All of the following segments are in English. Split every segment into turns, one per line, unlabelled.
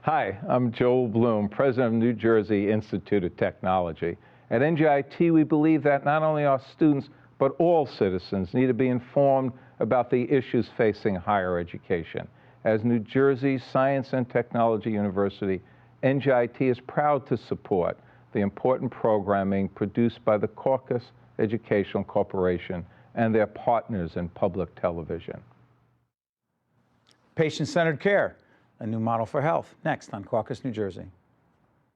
Hi, I'm Joel Bloom, president of New Jersey Institute of Technology. At NJIT, we believe that not only our students, but all citizens need to be informed about the issues facing higher education. As New Jersey's Science and Technology University, NJIT is proud to support the important programming produced by the Caucus Educational Corporation and their partners in public television.
Patient-centered care, a new model for health. Next on Caucus, New Jersey.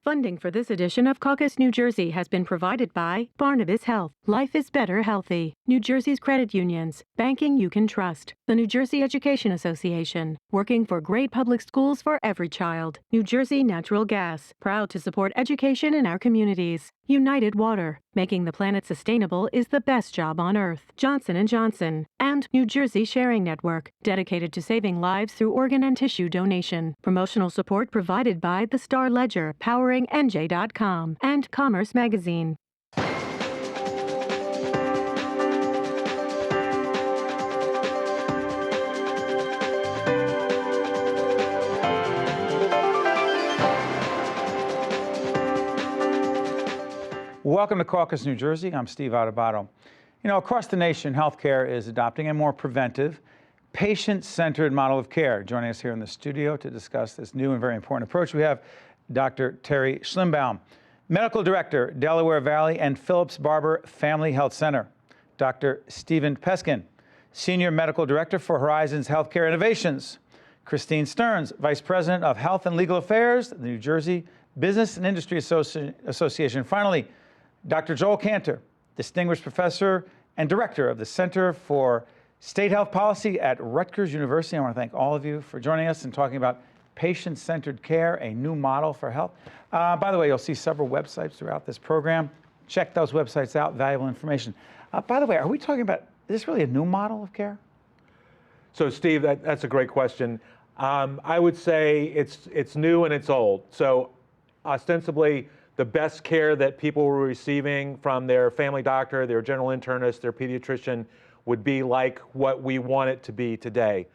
Funding for this edition of Caucus, New Jersey has been provided by Barnabas Health. Life is better healthy. New Jersey's credit unions. Banking you can trust. The New Jersey Education Association. Working for great public schools for every child. New Jersey Natural Gas. Proud to support education in our communities. United Water. Making the planet sustainable is the best job on earth. Johnson & Johnson. And New Jersey Sharing Network. Dedicated to saving lives through organ and tissue donation. Promotional support provided by the Star Ledger, PoweringNJ.com, and Commerce Magazine.
Welcome to Caucus, New Jersey. I'm Steve Adubato. You know, across the nation, healthcare is adopting a more preventive, patient-centered model of care. Joining us here in the studio to discuss this new and very important approach, we have Dr. Terry Shlimbaum, Medical Director, Delaware Valley and Phillips-Barber Family Health Center. Dr. Stephen Peskin, Senior Medical Director for Horizons Healthcare Innovations. Christine Stearns, Vice President of Health and Legal Affairs, the New Jersey Business and Industry Association. Finally, Dr. Joel Cantor, Distinguished Professor and Director of the Center for State Health Policy at Rutgers University. I want to thank all of you for joining us and talking about patient-centered care, a new model for health. By the way, you'll see several websites throughout this program. Check those websites out, valuable information. By the way, are we talking about, is this really a new model of care?
So Steve, that's a great question. I would say it's new and it's old. So ostensibly, the best care that people were receiving from their family doctor, their general internist, their pediatrician would be like what we want it to be today.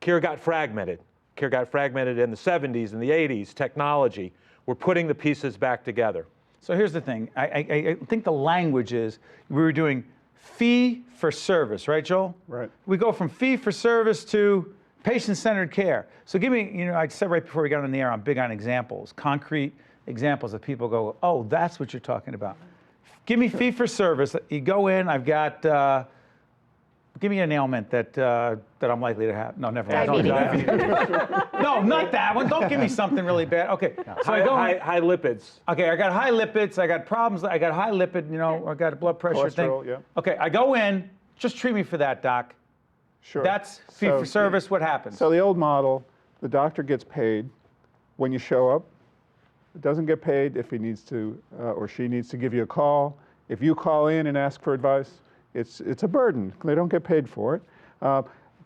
Care got fragmented. Care got fragmented in the 70s and the 80s, technology. We're putting the pieces back together.
So here's the thing. I think the language is, we were doing fee for service, right, Joel?
Right.
We go from fee for service to patient-centered care. So give me, I said right before we got on the air, I'm big on examples, concrete examples that people go, oh, that's what you're talking about. Give me fee for service. You go in, I've got, give me an ailment that I'm likely to have. No, never mind. No, not that one. Don't give me something really bad. Okay. So
High lipids.
Okay, I got high lipids. I got problems. I got high lipid, I got a blood pressure
Cholesterol,
thing.
yeah.
Okay, I go in. Just treat me for that, doc.
Sure.
That's fee for service. What happens?
So the old model, the doctor gets paid when you show up. It doesn't get paid if he needs to or she needs to give you a call. If you call in and ask for advice, it's a burden. They don't get paid for it.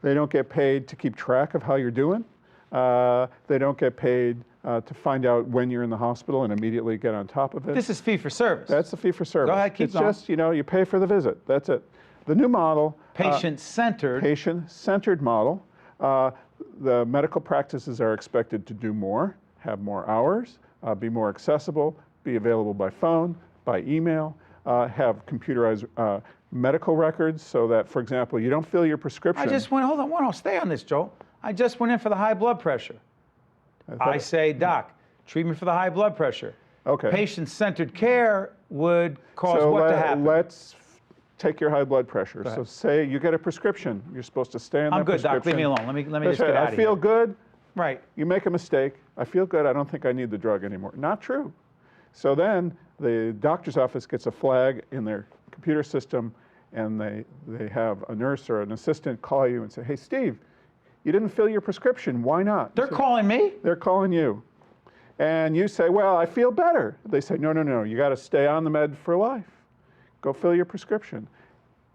They don't get paid to keep track of how you're doing. They don't get paid to find out when you're in the hospital and immediately get on top of it.
This is fee for service.
That's the fee for service.
Go ahead, keep going.
It's just, you pay for the visit. That's it. The new model,
patient-centered.
Patient-centered model. The medical practices are expected to do more, have more hours, be more accessible, be available by phone, by email, have computerized medical records so that, for example, you don't fill your prescription.
Hold on, stay on this, Joel. I just went in for the high blood pressure. I say, doc, treat me for the high blood pressure.
Okay.
Patient-centered care would cause what to happen?
Let's take your high blood pressure. So say you get a prescription. You're supposed to stay on that prescription.
I'm good, doc. Leave me alone. Let me just get out of here.
I feel good.
Right.
You make a mistake. I feel good. I don't think I need the drug anymore. Not true. So then the doctor's office gets a flag in their computer system, and they have a nurse or an assistant call you and say, hey, Steve, you didn't fill your prescription. Why not?
They're calling me?
They're calling you. And you say, well, I feel better. They say, no. You got to stay on the med for life. Go fill your prescription.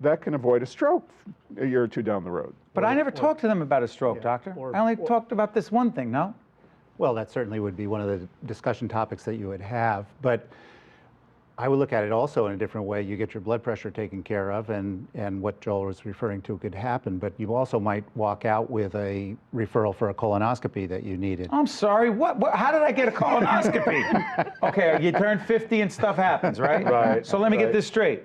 That can avoid a stroke a year or two down the road.
But I never talked to them about a stroke, doctor. I only talked about this one thing, no?
Well, that certainly would be one of the discussion topics that you would have. But I would look at it also in a different way. You get your blood pressure taken care of, and what Joel was referring to could happen, but you also might walk out with a referral for a colonoscopy that you needed.
I'm sorry, what how did I get a colonoscopy? Okay, you turn 50 and stuff happens, right?
Right,
So let me get
right.
this straight.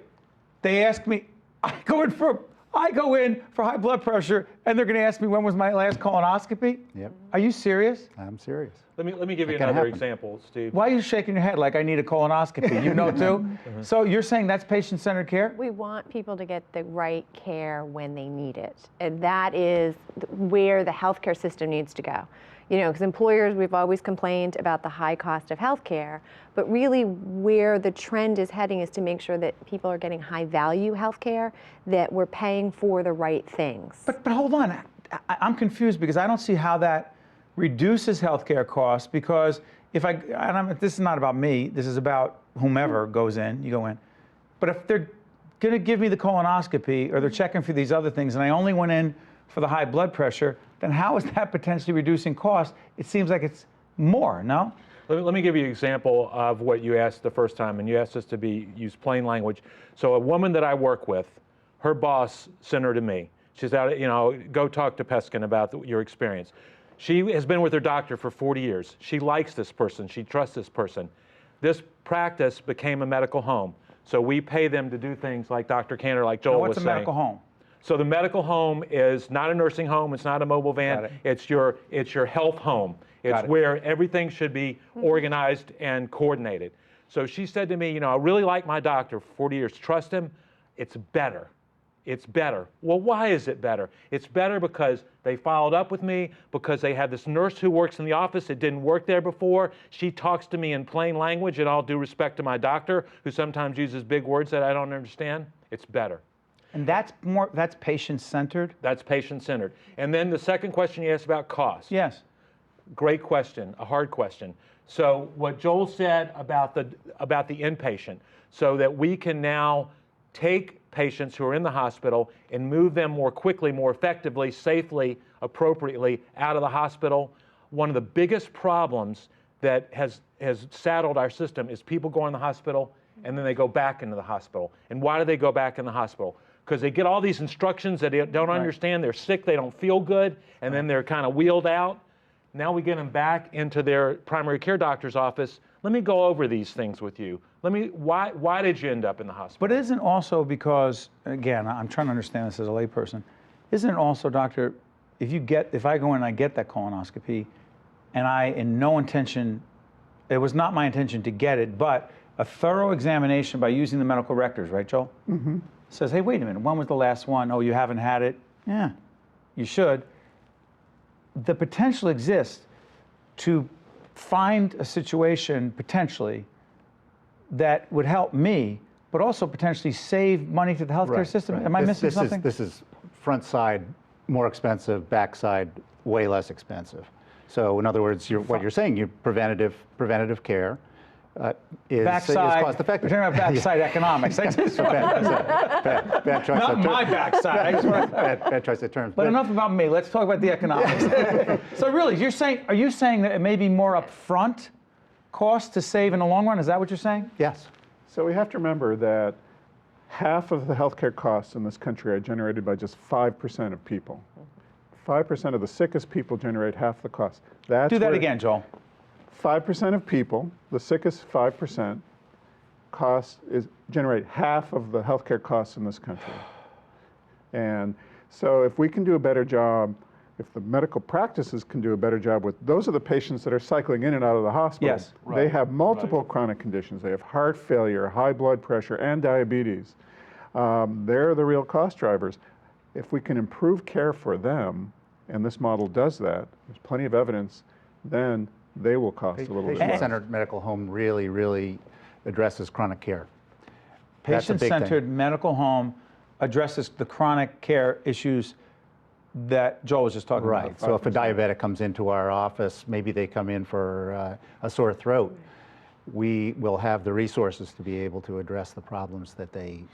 They ask me, I go in for high blood pressure, and they're going to ask me when was my last colonoscopy?
Yep,
Are you serious?
I'm serious.
Let me give you
That can
another
happen.
example, Steve.
Why are you shaking your head like I need a colonoscopy? You know too? So you're saying that's patient-centered care?
We want people to get the right care when they need it. And that is where the healthcare system needs to go. You know, because employers, we've always complained about the high cost of healthcare, but really where the trend is heading is to make sure that people are getting high value healthcare, that we're paying for the right things.
But hold on, I'm confused because I don't see how that reduces healthcare costs, because if this is not about me, this is about whomever goes in, you go in. But if they're going to give me the colonoscopy or they're checking for these other things and I only went in for the high blood pressure, then how is that potentially reducing costs? It seems like it's more, no?
Let me give you an example of what you asked the first time, and you asked us to use plain language. So a woman that I work with, her boss sent her to me. She's out, go talk to Peskin about your experience. She has been with her doctor for 40 years. She likes this person. She trusts this person. This practice became a medical home. So we pay them to do things like Dr. Cantor, like Joel was
What's
saying.
a medical home?
So the medical home is not a nursing home. It's not a mobile van.
Got it.
It's your health home. It's
Got it.
where everything should be organized and coordinated. So she said to me, I really like my doctor for 40 years. Trust him. It's better. It's better. Well, why is it better? It's better because they followed up with me, because they had this nurse who works in the office that didn't work there before. She talks to me in plain language, and all due respect to my doctor, who sometimes uses big words that I don't understand. It's better.
And that's patient-centered?
That's patient-centered. And then the second question you asked about cost.
Yes.
Great question, a hard question. So what Joel said about the inpatient, so that we can now take patients who are in the hospital and move them more quickly, more effectively, safely, appropriately out of the hospital. One of the biggest problems that has saddled our system is people go in the hospital and then they go back into the hospital. And why do they go back in the hospital? Because they get all these instructions that they don't understand. They're sick, they don't feel good, and then they're kind of wheeled out. Now we get them back into their primary care doctor's office. Let me go over these things with you. Why did you end up in the hospital?
But isn't also because, again, I'm trying to understand this as a layperson, isn't it also, doctor, if I go in and I get that colonoscopy, and it was not my intention to get it, but a thorough examination by using the medical records, right, Joel? Mm-hmm. Says, hey, wait a minute, when was the last one? Oh, you haven't had it? Yeah, you should. The potential exists to find a situation, potentially, that would help me, but also potentially save money to the healthcare system. Am I missing something?
This is front side more expensive, back side way less expensive. So in other words, what you're saying, preventative care is
backside,
cost effective.
We're talking about backside economics. I just
bad choice
not
of
my backside. I just want
bad choice of terms.
But enough about me. Let's talk about the economics. So really, are you saying that it may be more upfront cost to save in the long run? Is that what you're saying?
Yes.
So we have to remember that half of the healthcare costs in this country are generated by just 5% of people. 5% of the sickest people generate half the cost.
Do that again, Joel.
5% of people, the sickest 5%, generate half of the healthcare costs in this country. And so if we can do a better job, if the medical practices can do a better job with, those are the patients that are cycling in and out of the hospital.
Yes.
They have multiple chronic conditions. They have heart failure, high blood pressure, and diabetes. They're the real cost drivers. If we can improve care for them, and this model does that, there's plenty of evidence, then they will cost a little bit less.
Patient-centered medical home really, really addresses chronic care. That's a big thing.
Patient-centered medical home addresses the chronic care issues that Joel was just talking about.
Right. So if a diabetic comes into our office, maybe they come in for a sore throat, we will have the resources to be able to address the problems that they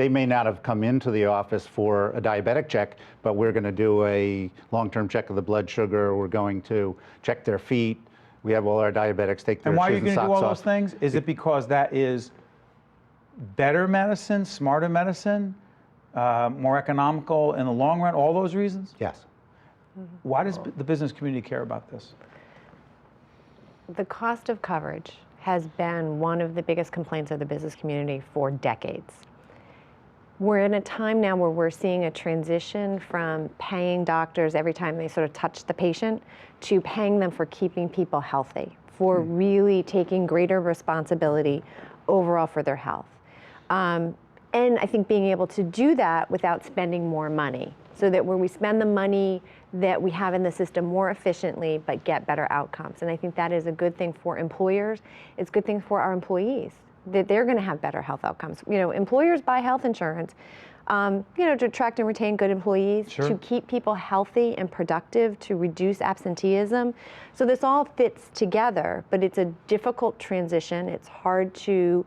may not have come into the office for a diabetic check, but we're going to do a long-term check of the blood sugar. We're going to check their feet, We have all our diabetics take their
And why are you
shoes and
going to do
socks
all those
off.
things? Is it because that is better medicine, smarter medicine, more economical in the long run? All those reasons?
Yes.
Why does the business community care about this?
The cost of coverage has been one of the biggest complaints of the business community for decades. We're in a time now where we're seeing a transition from paying doctors every time they sort of touch the patient to paying them for keeping people healthy, for really taking greater responsibility overall for their health. And I think being able to do that without spending more money, so that where we spend the money that we have in the system more efficiently but get better outcomes. And I think that is a good thing for employers. It's a good thing for our employees, that they're going to have better health outcomes. You know, employers buy health insurance, you know, to attract and retain good employees,
Sure.
to keep people healthy and productive, to reduce absenteeism. So this all fits together, but it's a difficult transition. It's hard to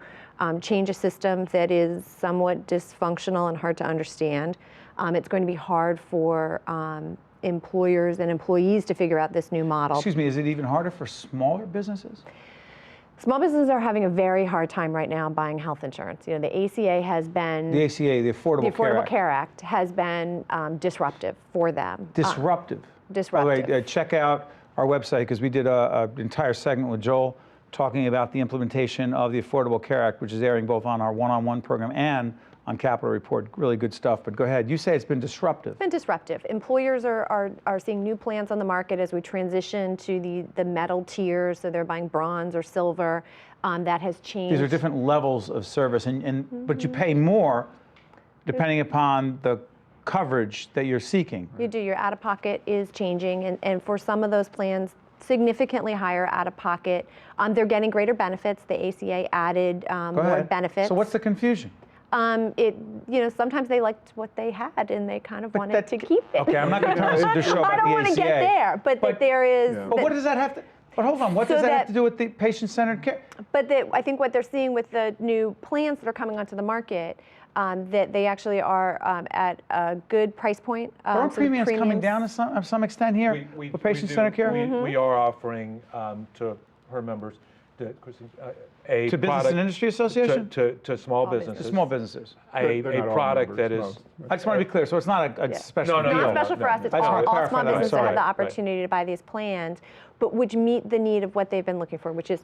change a system that is somewhat dysfunctional and hard to understand. It's going to be hard for employers and employees to figure out this new model.
Excuse me, is it even harder for smaller businesses?
Small businesses are having a very hard time right now buying health insurance. You know, the ACA has been...
The ACA, the Affordable
Care Act has been disruptive for them.
Disruptive.
Disruptive.
By the way, check out our website, because we did an entire segment with Joel talking about the implementation of the Affordable Care Act, which is airing both on our one-on-one program and on Capital Report. Really good stuff, but go ahead. You say it's been disruptive.
It's been disruptive. Employers are seeing new plans on the market as we transition to the metal tiers, so they're buying bronze or silver. That has changed.
These are different levels of service, but you pay more depending upon the coverage that you're seeking.
You do. Your out-of-pocket is changing, and for some of those plans, significantly higher out-of-pocket. They're getting greater benefits. The ACA added more benefits.
So what's the confusion?
Sometimes they liked what they had and they kind of wanted to keep it.
Okay, I'm not going to turn this show about the ACA.
I don't want to get there, but that there is...
But what does that have to... But hold on, what does that have to do with the patient-centered care?
But I think what they're seeing with the new plans that are coming onto the market, that they actually are at a good price point.
Are premiums coming down to some extent here for patient-centered care?
We are offering to her members, a
to Business and Industry Association?
To small businesses.
To small businesses.
A product that is...
I just want to be clear, so it's not a special deal.
Not special for us. It's all small businesses that have the opportunity to buy these plans, but which meet the need of what they've been looking for, which is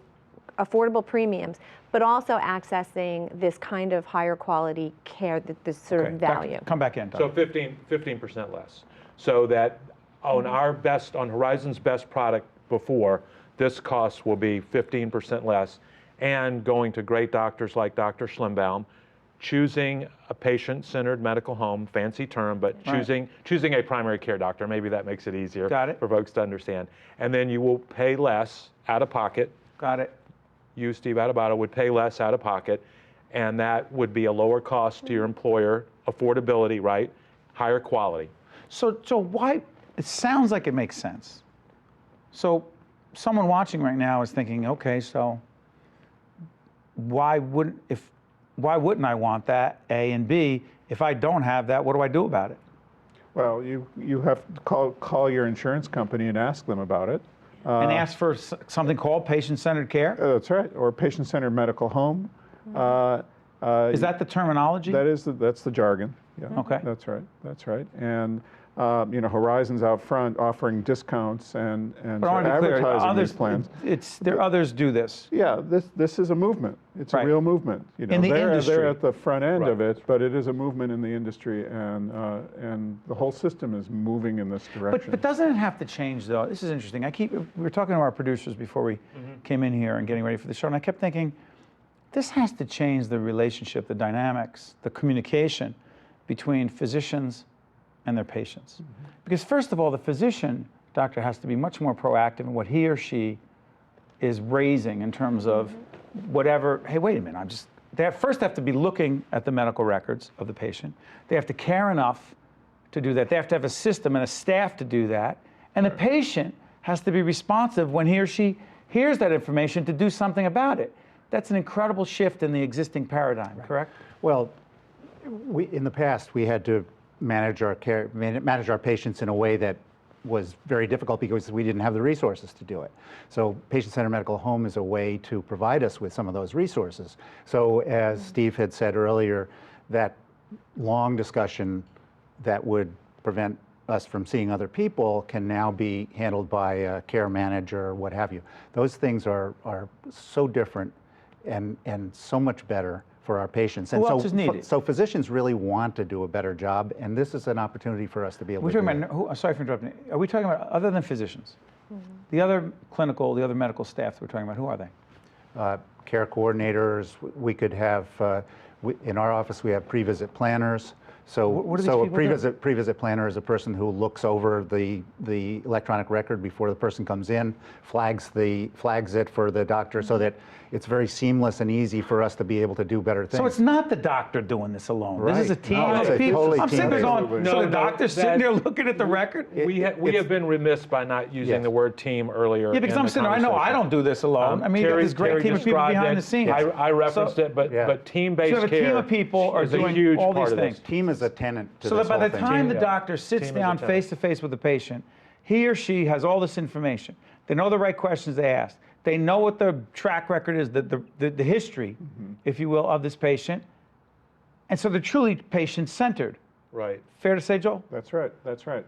affordable premiums, but also accessing this kind of higher quality care, this sort of value.
Come back in, Doug.
So 15% less. So that on on Horizon's best product before, this cost will be 15% less, and going to great doctors like Dr. Shlimbaum, choosing a patient-centered medical home, fancy term, but choosing a primary care doctor. Maybe that makes it easier for folks to understand. And then you will pay less out of pocket.
Got it.
You, Steve Adubato, would pay less out of pocket, and that would be a lower cost to your employer, affordability, right? Higher quality.
So why, it sounds like it makes sense. So someone watching right now is thinking, okay, so why wouldn't I want that, A, and B, if I don't have that, what do I do about it?
Well, you have to call your insurance company and ask them about it.
And ask for something called patient-centered care?
That's right, or patient-centered medical home.
Is that the terminology?
That's the jargon. Yeah.
Okay.
That's right. And Horizon's out front offering discounts and advertising these plans.
Others do this.
Yeah, this is a movement. It's a real movement.
In the industry.
They're at the front end of it, but it is a movement in the industry, and the whole system is moving in this direction.
But doesn't it have to change, though? This is interesting. We were talking to our producers before we came in here and getting ready for the show, and I kept thinking, this has to change the relationship, the dynamics, the communication between physicians and their patients. Because first of all, the doctor has to be much more proactive in what he or she is raising in terms of whatever, hey, wait a minute, they first have to be looking at the medical records of the patient. They have to care enough to do that. They have to have a system and a staff to do that. And the patient has to be responsive when he or she hears that information to do something about it. That's an incredible shift in the existing paradigm, correct?
Well, in the past, we had to manage our patients in a way that was very difficult because we didn't have the resources to do it. So patient-centered medical home is a way to provide us with some of those resources. So as Steve had said earlier, that long discussion that would prevent us from seeing other people can now be handled by a care manager or what have you. Those things are so different and so much better for our patients. And
Who else is needed?
So physicians really want to do a better job, and this is an opportunity for us to be able
We're
to do
talking
it.
about, sorry for interrupting. Are we talking about, other than physicians, the other medical staff that we're talking about, who are they?
Care coordinators, we could have, in our office we have pre-visit planners. So,
What do these
so a
people do?
pre-visit planner is a person who looks over the electronic record before the person comes in, flags it for the doctor so that it's very seamless and easy for us to be able to do better things.
So it's not the doctor doing this alone. This is a
Right.
team
No,
of
it's a
people.
totally
I'm sitting there
team.
going,
Absolutely.
so
No,
the
no,
doctor's
that-
sitting there looking at the record?
We have been remiss by not using
Yes.
the word team earlier.
Yeah, because
in
I'm
the
sitting there, I know I
conversation.
don't do this alone. I mean, you got this great
Terry
team of people
described
behind
it.
the scenes.
I referenced
So-
it, but
Yeah.
team-based
So you have a
care
team of people are
is a
doing
huge
all
part
these
of
things.
this.
Team is a tenant to
So
this
that by
whole
the
thing.
time the
Yeah.
doctor sits
Team is
down
a tenant.
face to face with the patient, he or she has all this information. They know the right questions they ask. They know what the track record is, the history, if you will, of this patient. And so they're truly patient-centered.
Right.
Fair to say, Joel?
That's right. That's right.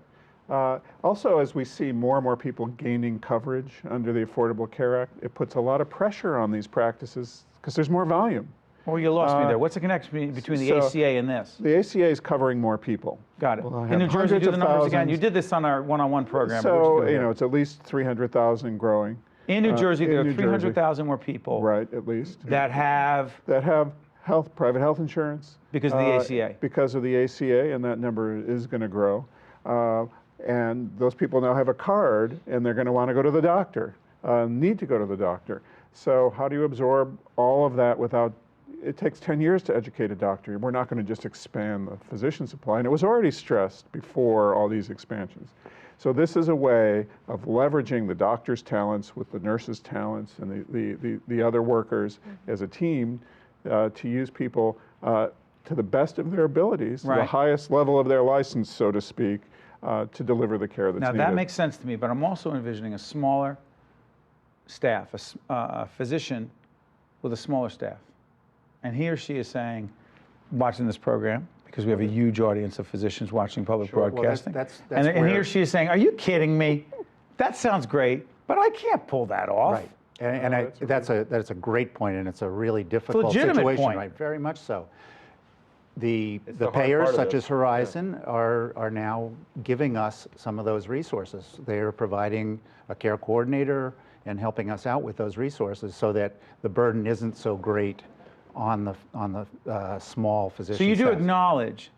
Also, as we see more and more people gaining coverage under the Affordable Care Act, it puts a lot of pressure on these practices because there's more volume.
Well, you lost me there. What's the connection between the
so-
ACA and this?
The ACA is covering more people.
Got it.
We'll
In New
have
Jersey,
hundreds
do the
of
numbers again.
thousands.
You did this on our one-on-one program. but we'll
So,
just do it here.
it's at least 300,000 growing.
In New Jersey,
in
there are
New Jersey.
300,000 more people
Right, at least.
that have,
That have private health insurance.
Because of the ACA.
Because of the ACA, and that number is going to grow. And those people now have a card, and they're going to want to go to the doctor, need to go to the doctor. So how do you absorb all of that without, it takes 10 years to educate a doctor. We're not going to just expand the physician supply, and it was already stressed before all these expansions. So this is a way of leveraging the doctor's talents with the nurse's talents and the other workers as a team to use people to the best of their abilities, to the
Right.
highest level of their license, so to speak, to deliver the care that's
now
needed.
that makes sense to me, but I'm also envisioning a smaller staff, a physician with a smaller staff. And he or she is saying, watching this program, because we have a huge audience of physicians watching public
Sure. Well,
broadcasting.
that's
and he
where-
or she is saying, are you kidding me? That sounds great, but I can't pull that off.
Right. And that's a great point, and it's a really difficult
legitimate
situation,
point.
right? Very much so. The
the hard
payers,
part of
such
this.
as Horizon, are now giving us some of those resources. They are providing a care coordinator and helping us out with those resources so that the burden isn't so great on the small physician
So you do
staff.
acknowledge,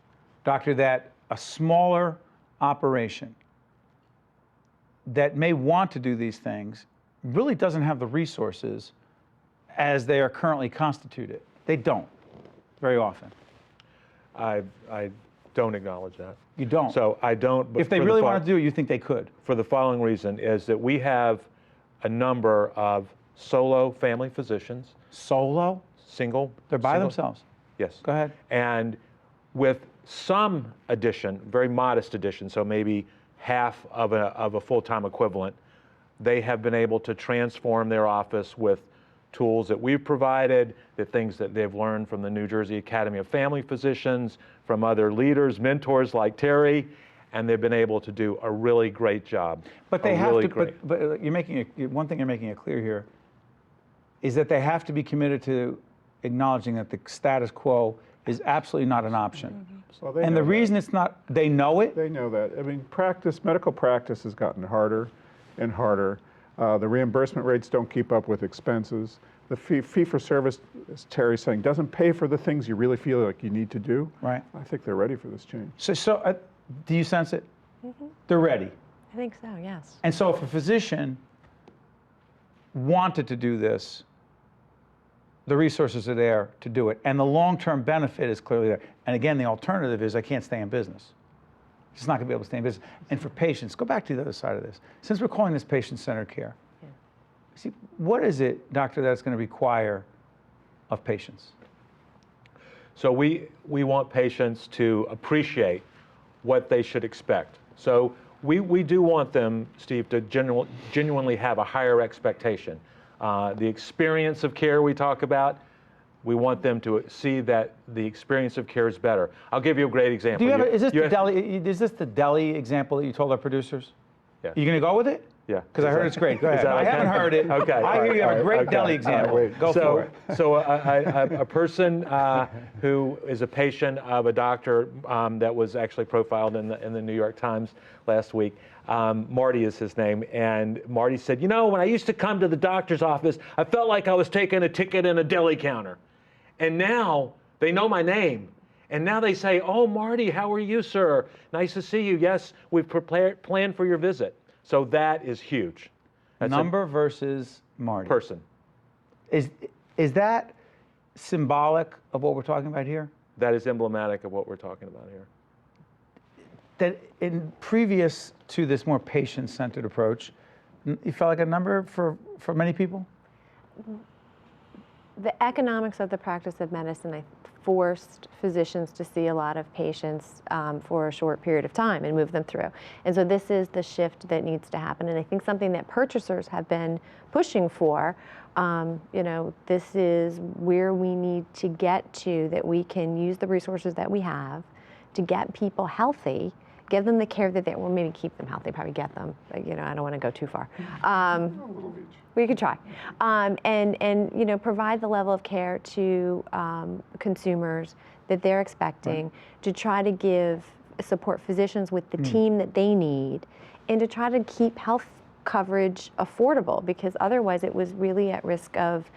doctor, that a smaller operation that may want to do these things really doesn't have the resources as they are currently constituted. They don't, very often.
I don't acknowledge that.
You don't.
So I don't. But
If they
for the
really
fol-
wanted to do it, you think they could?
For the following reason is that we have a number of solo family physicians,
Solo?
single.
They're by
single-
themselves.
Yes.
Go ahead.
And with some addition, very modest addition, so maybe half of a full-time equivalent, they have been able to transform their office with tools that we've provided, the things that they've learned from the New Jersey Academy of Family Physicians, from other leaders, mentors like Terry, and they've been able to do a really great job.
But they
A
have
really
to,
great.
but you're making one thing you're making it clear here is that they have to be committed to acknowledging that the status quo is absolutely not an option.
Well, they
And
know
the
that.
reason it's not, they know it.
They know that. I mean, medical practice has gotten harder and harder. The reimbursement rates don't keep up with expenses. The fee for service, as Terry's saying, doesn't pay for the things you really feel like you need to do.
Right.
I think they're ready for this change.
So do you sense it? They're ready.
I think so, yes.
And so if a physician wanted to do this, the resources are there to do it. And the long-term benefit is clearly there. And again, the alternative is I can't stay in business. Just not going to be able to stay in business. And for patients, go back to the other side of this. Since we're calling this patient-centered care, see, what is it, doctor, that's going to require of patients?
So we want patients to appreciate what they should expect. So We do want them, Steve, to genuinely have a higher expectation. The experience of care we talk about, we want them to see that the experience of care is better. I'll give you a great example.
Do you have is this the deli example that you told our producers?
Yeah.
You going to go with it?
Yeah.
Because I heard it's great. Go ahead. I haven't heard it.
Okay.
I hear you have a great deli example. Go for it.
So a person who is a patient of a doctor that was actually profiled in the New York Times last week, Marty is his name, and Marty said, you know, when I used to come to the doctor's office, I felt like I was taking a ticket in a deli counter. And now they know my name. And now they say, oh, Marty, how are you, sir? Nice to see you. Yes, we've planned for your visit. So that is huge. That's
Number versus Marty.
Person.
Is that symbolic of what we're talking about here?
That is emblematic of what we're talking about here.
That in previous to this more patient-centered approach, you felt like a number for many people?
The economics of the practice of medicine, I forced physicians to see a lot of patients for a short period of time and move them through. And so this is the shift that needs to happen. And I think something that purchasers have been pushing for, you know, this is where we need to get to, that we can use the resources that we have to get people healthy, give them the care that they, or maybe keep them healthy, probably get them, you know, I don't want to go too far. We could try. And you know, provide the level of care to consumers that they're expecting, to try to support physicians with the team that they need, and to try to keep health coverage affordable, because otherwise it was really at risk of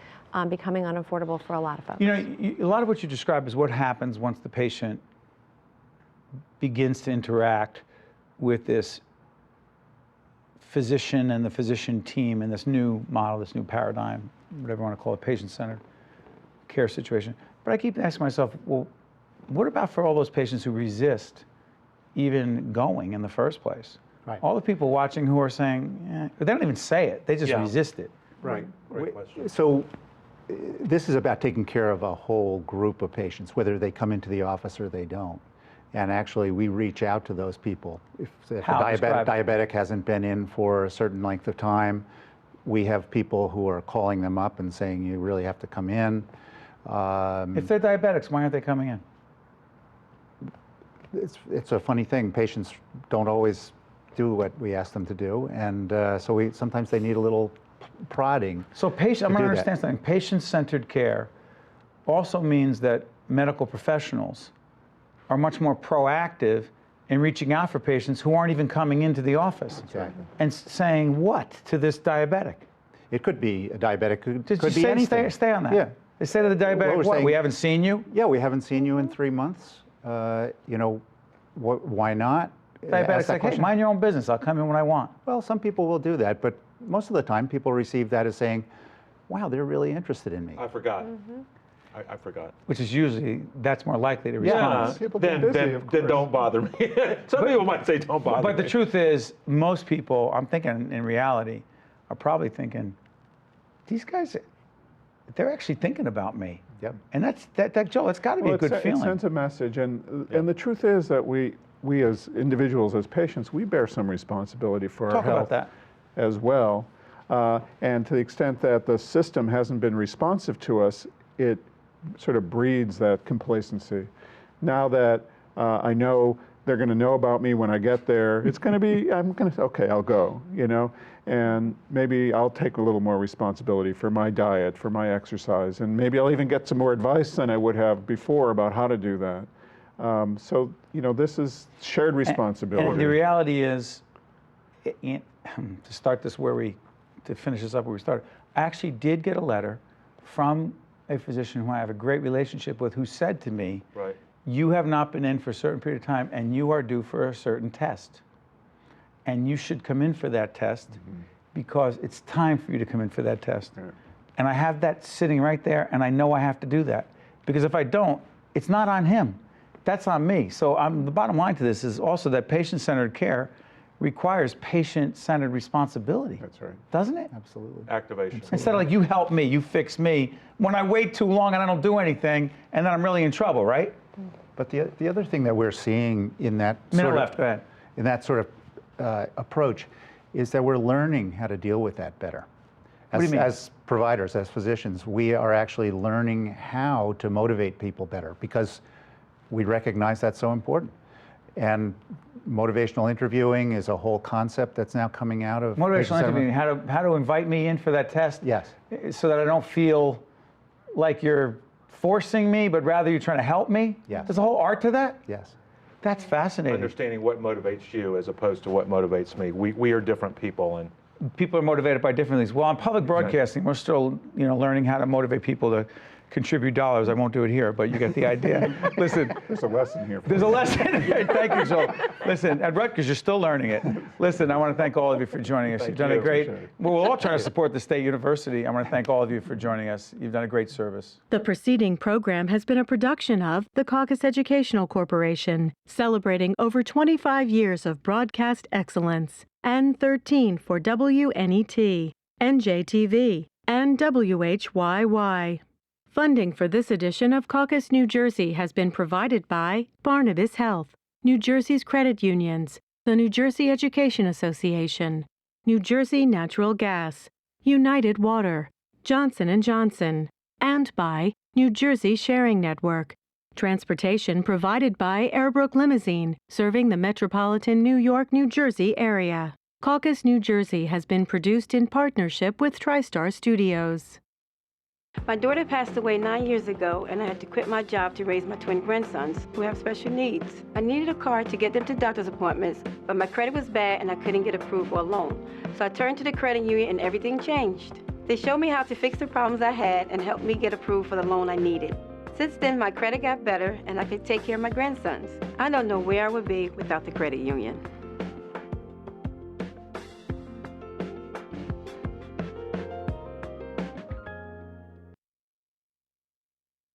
becoming unaffordable for a lot of folks.
You know, a lot of what you describe is what happens once the patient begins to interact with this physician and the physician team in this new model, this new paradigm, whatever you want to call it, patient-centered care situation. But I keep asking myself, well, what about for all those patients who resist even going in the first place?
Right.
All the people watching who are saying, they don't even say it, they just resist it.
Right.
Great question.
So this is about taking care of a whole group of patients, whether they come into the office or they don't. And actually, we reach out to those people. If a diabetic hasn't been in for a certain length of time, we have people who are calling them up and saying, you really have to come in.
If they're diabetics, why aren't they coming in?
It's a funny thing. Patients don't always do what we ask them to do. And so sometimes they need a little prodding.
So I'm going to understand something. Patient-centered care also means that medical professionals are much more proactive in reaching out for patients who aren't even coming into the office.
Exactly.
And saying what to this diabetic?
It could be a diabetic,
Did
could
you
be anything.
stay on that?
Yeah.
They say to the diabetic,
we're
what,
saying-
we haven't seen you?
Yeah, we haven't seen you in 3 months. You know, why not? Ask
Diabetic's
that
like, hey,
question.
mind your own business. I'll come in when I want.
Well, some people will do that, but most of the time people receive that as saying, wow, they're really interested in me.
I forgot. I forgot.
Which is usually, that's more likely to
Yeah,
respond.
People get busy, of
then
course.
don't bother me. Some people might say don't bother me.
But the truth is, most people, I'm thinking in reality, are probably thinking, these guys, they're actually thinking about me.
Yep.
And that Joel, it's got to be a good
It
feeling.
sends a message, and the truth is that we as individuals, as patients, we bear some responsibility for our
Talk
health
about that.
as well. And to the extent that the system hasn't been responsive to us, it sort of breeds that complacency. Now that I know they're going to know about me when I get there, it's going to be, I'm going to say, okay, I'll go, you know, and maybe I'll take a little more responsibility for my diet, for my exercise, and maybe I'll even get some more advice than I would have before about how to do that. So, you know, this is shared responsibility.
And the reality is, to start this to finish this up where we started, I actually did get a letter from a physician who I have a great relationship with, who said to me,
Right.
you have not been in for a certain period of time and you are due for a certain test. And you should come in for that test because it's time for you to come in for that test.
Right.
And I have that sitting right there, and I know I have to do that. Because if I don't, it's not on him. That's on me. So the bottom line to this is also that patient-centered care requires patient-centered responsibility.
That's right.
Doesn't it?
Absolutely.
Activation.
Instead of like, you help me, you fix me. When I wait too long and I don't do anything, and then I'm really in trouble, right?
But the other thing that we're seeing in that
Minute
sort
left, go ahead.
in that sort of approach is that we're learning how to deal with that better.
What do you mean?
As providers, as physicians, we are actually learning how to motivate people better because we recognize that's so important. And motivational interviewing is a whole concept that's now coming out of
Motivational interviewing, how to invite me in for that test?
Yes.
So that I don't feel like you're forcing me, but rather you're trying to help me?
Yes.
There's a whole art to that?
Yes.
That's fascinating.
Understanding what motivates you as opposed to what motivates me. We are different people, and
People are motivated by different things. Well, on public broadcasting, we're still, learning how to motivate people to contribute dollars. I won't do it here, but you get the idea. Listen,
There's a lesson here.
there's a lesson here. Thank you, Joel. Listen, at Rutgers, you're still learning it. Listen, I want to thank all of you for joining us. You've done a great, we're all trying to support the State University. I want to thank all of you for joining us. You've done a great service.
The preceding program has been a production of the Caucus Educational Corporation, celebrating over 25 years of broadcast excellence, and 13 for WNET, NJTV, and WHYY. Funding for this edition of Caucus New Jersey has been provided by Barnabas Health, New Jersey's credit unions, the New Jersey Education Association, New Jersey Natural Gas, United Water, Johnson & Johnson, and by New Jersey Sharing Network. Transportation provided by Airbrook Limousine, serving the metropolitan New York, New Jersey area. Caucus New Jersey has been produced in partnership with TriStar Studios.
My daughter passed away 9 years ago, and I had to quit my job to raise my twin grandsons who have special needs. I needed a car to get them to doctor's appointments, but my credit was bad and I couldn't get approved for a loan. So I turned to the credit union and everything changed. They showed me how to fix the problems I had and helped me get approved for the loan I needed. Since then, my credit got better and I could take care of my grandsons. I don't know where I would be without the credit union.